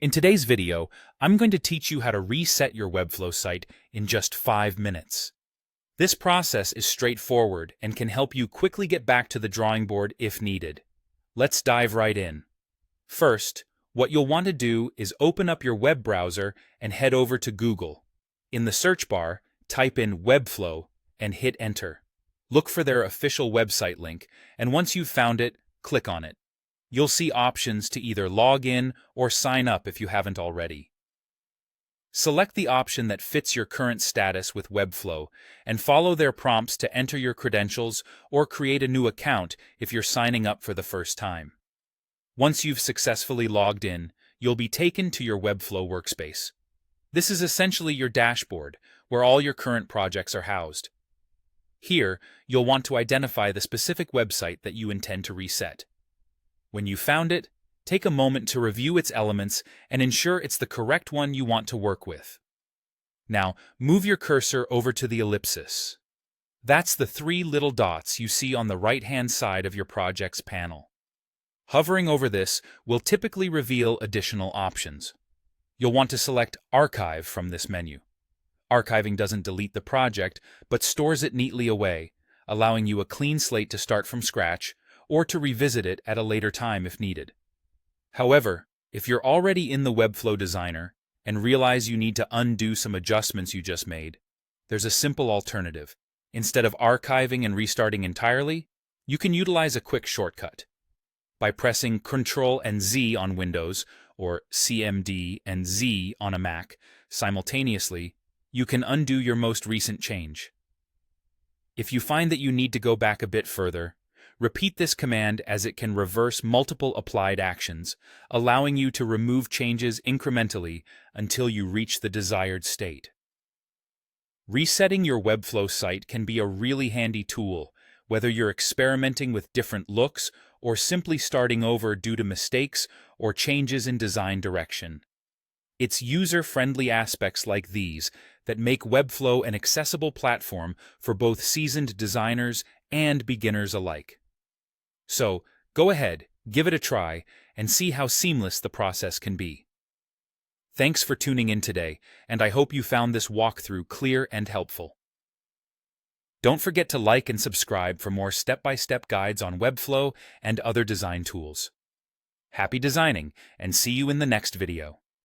In today's video, I'm going to teach you how to reset your Webflow site in just 5 minutes. This process is straightforward and can help you quickly get back to the drawing board if needed. Let's dive right in. First, what you'll want to do is open up your web browser and head over to Google. In the search bar, type in Webflow and hit Enter. Look for their official website link, and once you've found it, click on it. You'll see options to either log in or sign up if you haven't already. Select the option that fits your current status with Webflow and follow their prompts to enter your credentials or create a new account if you're signing up for the first time. Once you've successfully logged in, you'll be taken to your Webflow workspace. This is essentially your dashboard, where all your current projects are housed. Here, you'll want to identify the specific website that you intend to reset. When you've found it, take a moment to review its elements and ensure it's the correct one you want to work with. Now, move your cursor over to the ellipsis. That's the 3 little dots you see on the right-hand side of your project's panel. Hovering over this will typically reveal additional options. You'll want to select Archive from this menu. Archiving doesn't delete the project, but stores it neatly away, allowing you a clean slate to start from scratch or to revisit it at a later time if needed. However, if you're already in the Webflow Designer and realize you need to undo some adjustments you just made, there's a simple alternative. Instead of archiving and restarting entirely, you can utilize a quick shortcut. By pressing Ctrl and Z on Windows or CMD and Z on a Mac simultaneously, you can undo your most recent change. If you find that you need to go back a bit further, repeat this command as it can reverse multiple applied actions, allowing you to remove changes incrementally until you reach the desired state. Resetting your Webflow site can be a really handy tool, whether you're experimenting with different looks or simply starting over due to mistakes or changes in design direction. It's user-friendly aspects like these that make Webflow an accessible platform for both seasoned designers and beginners alike. So, go ahead, give it a try, and see how seamless the process can be. Thanks for tuning in today, and I hope you found this walkthrough clear and helpful. Don't forget to like and subscribe for more step-by-step guides on Webflow and other design tools. Happy designing, and see you in the next video.